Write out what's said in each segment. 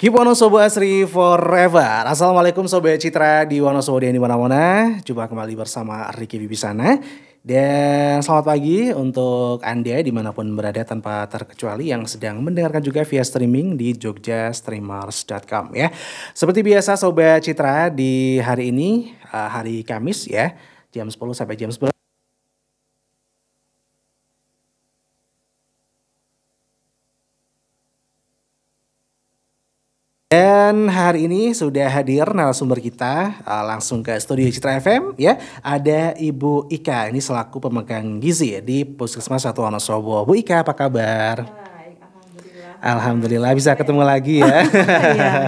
Keep Wonosobo Asri Forever. Assalamualaikum Sobat Citra di Wonosobo dan di mana-mana. Jumpa kembali bersama Ricky Wibisana. Dan selamat pagi untuk Anda dimanapun berada tanpa terkecuali yang sedang mendengarkan juga via streaming di jogjastreamers.com ya. Seperti biasa Sobat Citra di hari ini, hari Kamis ya, jam 10 sampai jam 11. Dan hari ini sudah hadir narasumber kita langsung ke studio Citra FM ya. Ada Ibu Ika, ini selaku pemegang gizi di Puskesmas 1 Wonosobo. Bu Ika, apa kabar? Baik, alhamdulillah. Alhamdulillah bisa ketemu lagi ya.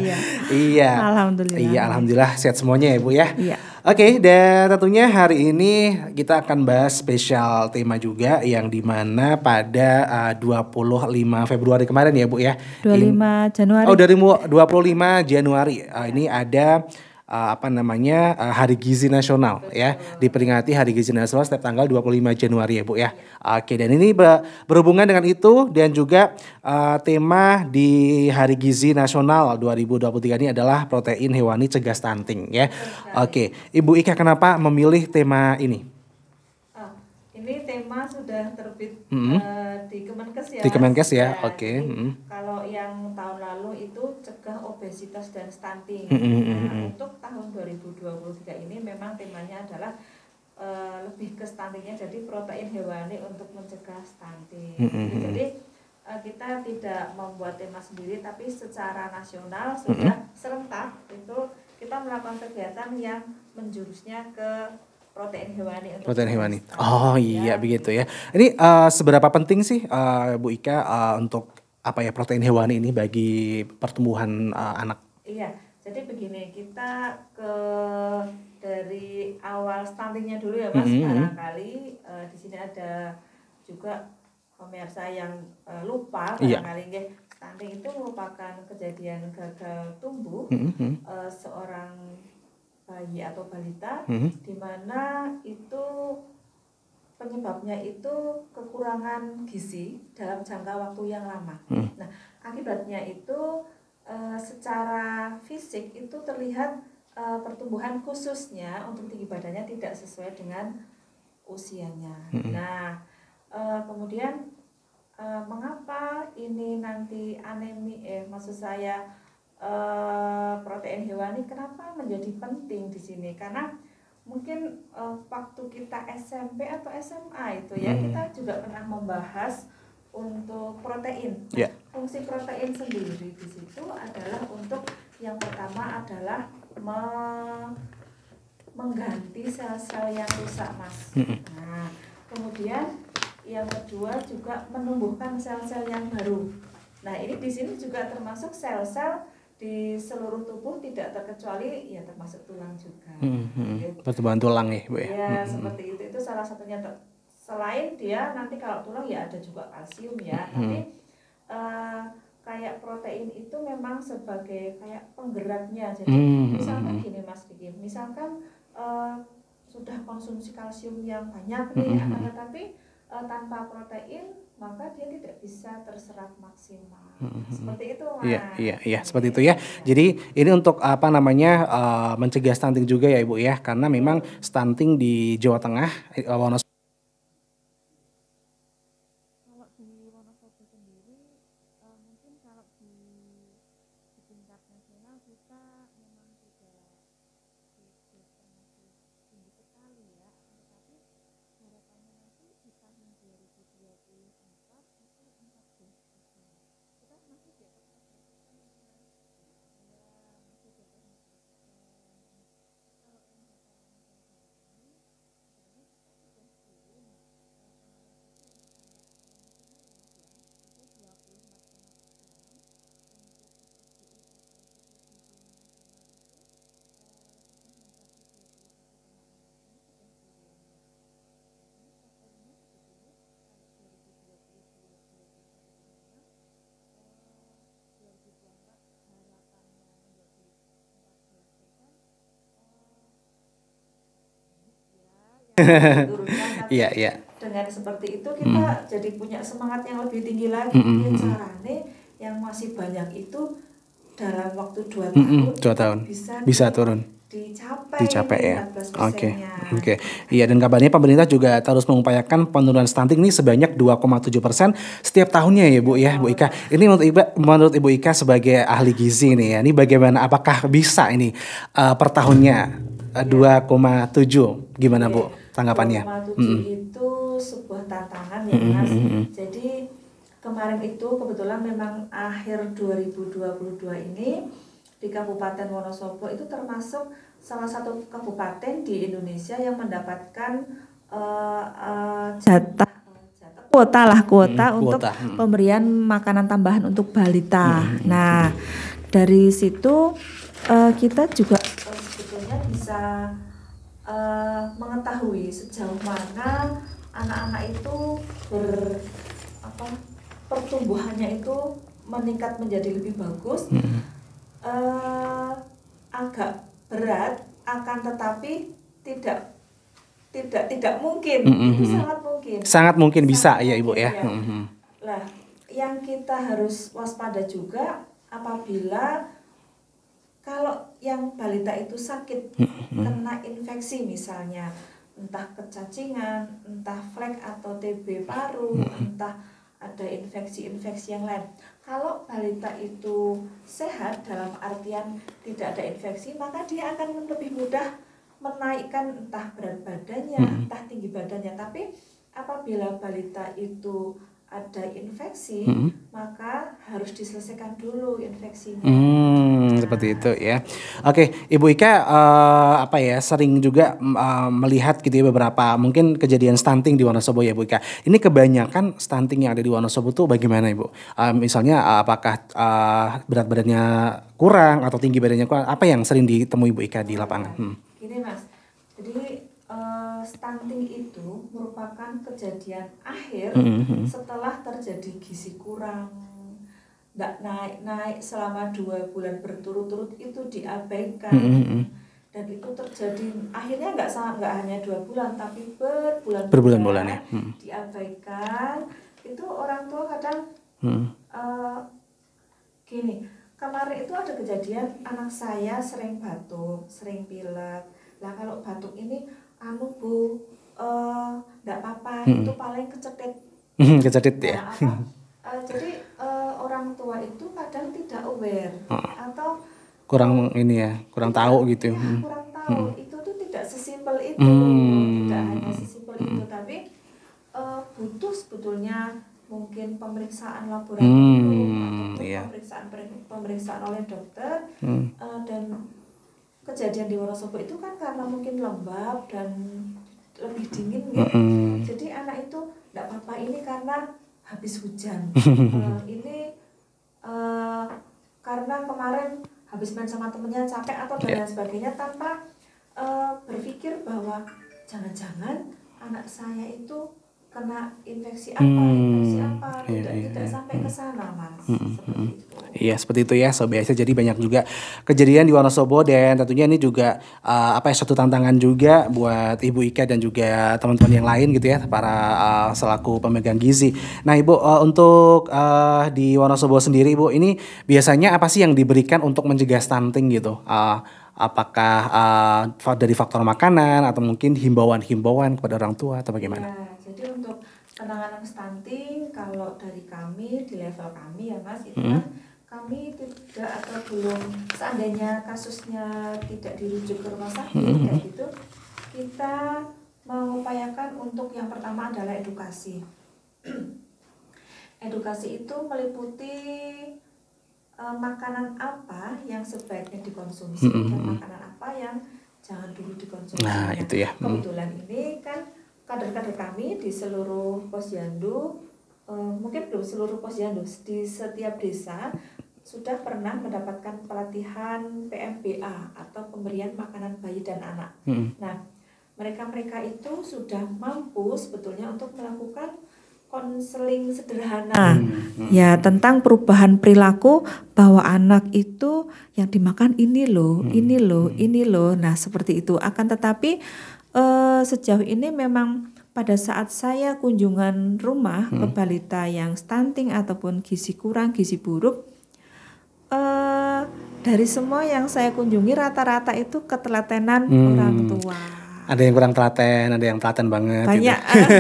Iya. Iya. Alhamdulillah. Iya, alhamdulillah sehat semuanya ya Bu ya. Iya. Oke, dan tentunya hari ini kita akan bahas spesial tema juga yang dimana pada 25 Februari kemarin ya Bu ya. 25 Januari. Oh, dari 25 Januari. Ini ada Hari Gizi Nasional ya. Diperingati Hari Gizi Nasional setiap tanggal 25 Januari ya Bu ya. Oke, dan ini berhubungan dengan itu dan juga tema di Hari Gizi Nasional 2023 ini adalah protein hewani cegah stunting ya. Oke, Ibu Ika kenapa memilih tema ini? Ini tema sudah terbit di Kemenkes ya. Di Kemenkes ya, Nah, oke. Kalau yang tahun lalu itu cegah obesitas dan stunting. Untuk tahun 2023 ini memang temanya adalah lebih ke stuntingnya, jadi protein hewani untuk mencegah stunting. Jadi kita tidak membuat tema sendiri, tapi secara nasional sudah serentak itu kita melakukan kegiatan yang menjurusnya ke protein hewani. Protein hewani. Oh iya begitu ya. Ini seberapa penting sih Bu Ika untuk protein hewani ini bagi pertumbuhan anak? Iya, jadi begini, kita dari awal stuntingnya dulu ya Mas. Barangkali di sini ada juga pemirsa yang lupa barangkali stunting itu merupakan kejadian gagal tumbuh seorang bayi atau balita, di mana itu penyebabnya itu kekurangan gizi dalam jangka waktu yang lama. Nah, akibatnya itu secara fisik itu terlihat pertumbuhan khususnya untuk tinggi badannya tidak sesuai dengan usianya. Nah, kemudian mengapa ini nanti maksud saya protein hewani kenapa menjadi penting di sini? Karena mungkin waktu kita SMP atau SMA itu ya kita juga pernah membahas untuk protein. Fungsi protein sendiri di situ adalah untuk yang pertama adalah mengganti sel-sel yang rusak Mas. Nah, kemudian yang kedua juga menumbuhkan sel-sel yang baru. Nah, ini di sini juga termasuk sel-sel di seluruh tubuh tidak terkecuali ya termasuk tulang juga. Pertumbuhan tulang ya Bu ya. Ya seperti itu salah satunya. Selain dia nanti kalau tulang ya ada juga kalsium ya. Tapi kayak protein itu memang sebagai kayak penggeraknya. Jadi misalkan gini Mas Vicky, misalkan sudah konsumsi kalsium yang banyak nih, tetapi tanpa protein maka dia tidak bisa terserap maksimal. Seperti itu Mas. Iya, seperti itu ya. Jadi ini untuk mencegah stunting juga ya Ibu ya, karena memang stunting di Jawa Tengah Wonosobo. Kalau di Wonosobo sendiri mungkin kalau di tingkat nasional kita memang tidak termasuk tinggi sekali ya, tetapi harapannya nanti di tahun 2024 itu 14%. Kita masih di atas 14%. Ya, masih di atas 14%. Kalau yang data yang saya dapat ini, sebenarnya kita sudah turun. Kemarin itu yang standar nasional ya Mas ya, itu 24,6. Untuk SSBI atau subsidi nasional itu sudah mencapai 21,6. Ini sudah turun Mas. Nah, ini faktornya sebetulnya kalau 2022 2024 harapannya menjadi 14%. Iya. Dengan seperti itu kita jadi punya semangat yang lebih tinggi lagi. Carane yang masih banyak itu dalam waktu 2 tahun, 2 tahun bisa turun. Dicapai ya. 14%-nya. Oke. Iya, dan kabarnya pemerintah juga terus mengupayakan penurunan stunting ini sebanyak 2,7% setiap tahunnya ya Bu ya, Bu Ika. Ini menurut Ibu Ika sebagai ahli gizi nih ya, ini bagaimana, apakah bisa ini per tahunnya 2,7? Gimana Bu tanggapannya? 2,7 itu sebuah tantangan ya Mas. Jadi kemarin itu kebetulan memang akhir 2022 ini di Kabupaten Wonosobo itu termasuk salah satu kabupaten di Indonesia yang mendapatkan jatah kuota untuk pemberian makanan tambahan untuk balita. Nah, dari situ kita juga sebetulnya bisa mengetahui sejauh mana anak-anak itu pertumbuhannya itu meningkat menjadi lebih bagus. Agak berat, akan tetapi tidak mungkin. Itu sangat mungkin bisa ya Ibu ya. Lah, yang kita harus waspada juga apabila kalau yang balita itu sakit kena infeksi misalnya, entah kecacingan, entah flek atau TB paru, entah ada infeksi-infeksi yang lain. Kalau balita itu sehat dalam artian tidak ada infeksi, maka dia akan lebih mudah menaikkan entah berat badannya, entah tinggi badannya. Tapi apabila balita itu ada infeksi, maka harus diselesaikan dulu infeksinya. Seperti itu ya. Oke, Ibu Ika sering juga melihat gitu ya beberapa mungkin kejadian stunting di Wonosobo ya Bu Ika. Ini kebanyakan stunting yang ada di Wonosobo tuh bagaimana Ibu? Misalnya apakah berat badannya kurang atau tinggi badannya kurang? Apa yang sering ditemui Bu Ika di lapangan? Gini Mas, jadi stunting itu merupakan kejadian akhir setelah terjadi gizi kurang, nggak naik selama 2 bulan berturut-turut, itu diabaikan. Dan itu terjadi akhirnya nggak hanya 2 bulan tapi berbulan-bulan ya. Diabaikan. Itu orang tua kadang gini, kemarin itu ada kejadian anak saya sering batuk, sering pilek. Lah kalau batuk ini Bu, nggak apa-apa, itu paling kecetit. Kecetit ya. Jadi orang tua itu kadang tidak aware atau kurang tahu gitu. Kurang tahu. Itu tuh tidak sesimpel itu, tidak hanya sesimpel itu, tapi butuh sebetulnya mungkin pemeriksaan laboratorium atau pemeriksaan oleh dokter. Dan kejadian di Wonosobo itu kan karena mungkin lembab dan lebih dingin ya. Jadi anak itu enggak apa-apa, ini karena habis hujan. Ini karena kemarin habis main sama temennya capek atau dan lain sebagainya, tanpa berpikir bahwa jangan-jangan anak saya itu kena infeksi apa, tidak sampai ke sana Mas. Seperti itu. Iya, seperti itu ya Sobat IC. Jadi banyak juga kejadian di Wonosobo, dan tentunya ini juga suatu tantangan juga buat Ibu Ika dan juga teman-teman yang lain gitu ya, para selaku pemegang gizi. Nah Ibu, untuk di Wonosobo sendiri Ibu, ini biasanya apa sih yang diberikan untuk mencegah stunting gitu? Apakah dari faktor makanan atau mungkin himbauan kepada orang tua atau bagaimana? Ya, jadi untuk penanganan stunting kalau dari kami di level kami ya Mas, itu kan kami tidak atau belum, seandainya kasusnya tidak dirujuk ke rumah sakit kayak gitu, kita mengupayakan untuk yang pertama adalah edukasi. Edukasi itu meliputi makanan apa yang sebaiknya dikonsumsi dan makanan apa yang jangan dulu dikonsumsi. Nah, itu ya. Kebetulan ini kan kader-kader kami di seluruh posyandu, mungkin belum seluruh posyandu, di setiap desa sudah pernah mendapatkan pelatihan PMBA atau pemberian makanan bayi dan anak. Nah, mereka itu sudah mampu sebetulnya untuk melakukan konseling sederhana ya tentang perubahan perilaku, bahwa anak itu yang dimakan ini loh. Nah, seperti itu. Akan tetapi sejauh ini memang pada saat saya kunjungan rumah ke balita yang stunting ataupun gizi kurang, gizi buruk, dari semua yang saya kunjungi rata-rata itu ketelatenan orang tua. Ada yang kurang telaten, ada yang telaten banget. Banyak, gitu.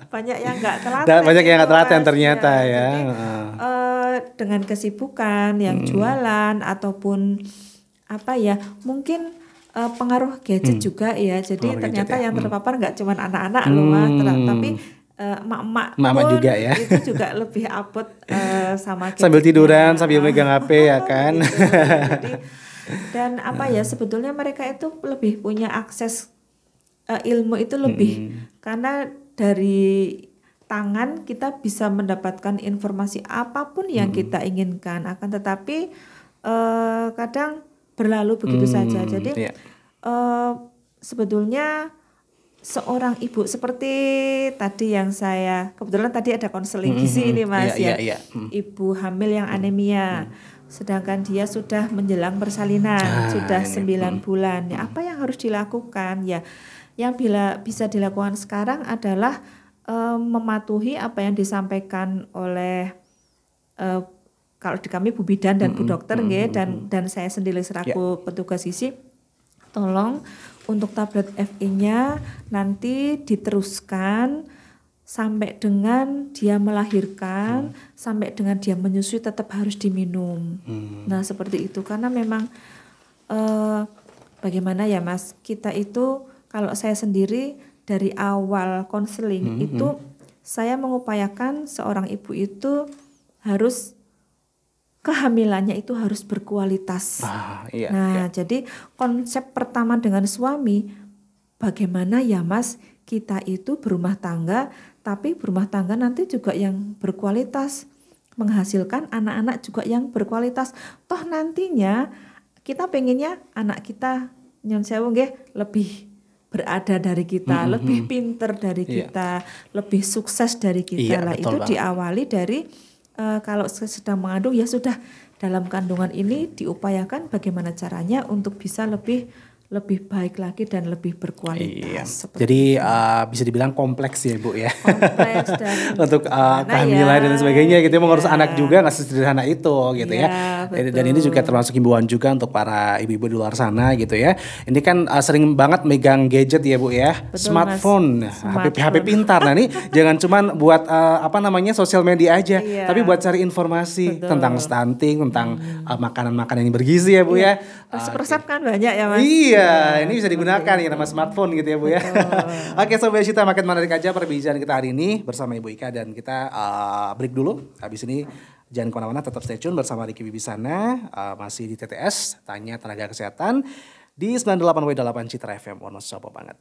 banyak yang nggak telaten. Banyak yang nggak telaten ternyata ya. Jadi, dengan kesibukan yang jualan ataupun apa ya, mungkin pengaruh gadget juga ya. Jadi ternyata yang terpapar nggak cuma anak-anak loh Mas, tapi emak-emak pun juga ya. Itu juga lebih upload sama gadgetnya. Sambil tiduran, sambil megang HP ya kan. Gitu. Jadi, dan apa ya, sebetulnya mereka itu lebih punya akses ilmu itu lebih karena dari tangan kita bisa mendapatkan informasi apapun yang kita inginkan, akan tetapi kadang berlalu begitu saja. Jadi sebetulnya seorang ibu seperti tadi yang saya kebetulan tadi ada konseling gizi ini Mas ibu hamil yang anemia. Sedangkan dia sudah menjelang persalinan, sudah 9 bulan. Ya, apa yang harus dilakukan? Ya, yang bisa dilakukan sekarang adalah mematuhi apa yang disampaikan oleh kalau di kami Bu Bidan dan Bu Dokter dan saya sendiri selaku petugas gizi. Tolong untuk tablet FE-nya nanti diteruskan sampai dengan dia melahirkan, sampai dengan dia menyusui tetap harus diminum. Nah seperti itu, karena memang bagaimana ya Mas, kita itu kalau saya sendiri dari awal konseling itu saya mengupayakan seorang ibu itu harus kehamilannya itu harus berkualitas. Jadi konsep pertama dengan suami, bagaimana ya Mas, kita itu berumah tangga, tapi berumah tangga nanti juga yang berkualitas, menghasilkan anak-anak juga yang berkualitas. Toh nantinya kita pengennya anak kita nyon sewu nggih lebih berada dari kita, lebih pinter dari kita, lebih sukses dari kita. Lah itu banget. Diawali dari kalau sedang mengandung ya sudah, dalam kandungan ini diupayakan bagaimana caranya untuk bisa lebih baik lagi dan lebih berkualitas. Jadi bisa dibilang kompleks ya Bu ya. Kompleks dan untuk kehamilan dan sebagainya gitu, mengurus anak juga nggak sesederhana itu gitu ya. Dan ini juga termasuk himbauan juga untuk para ibu-ibu di luar sana gitu ya. Ini kan sering banget megang gadget ya Bu ya. Betul, smartphone, HP pintar. Nah ini jangan cuman buat sosial media aja, tapi buat cari informasi tentang stunting, tentang makanan-makanan yang bergizi ya Bu ya. Resep-resep kan banyak ya Mas. Ini bisa digunakan ya nama smartphone gitu ya Bu ya. Oke Sobat Cita, makin menarik aja perbincangan kita hari ini bersama Ibu Ika, dan kita break dulu. Habis ini jangan kemana-mana, tetap stay tune bersama Riki Bibisana, masih di TTS Tanya Tenaga Kesehatan di 98.8 Citra FM. Wonosobo banget.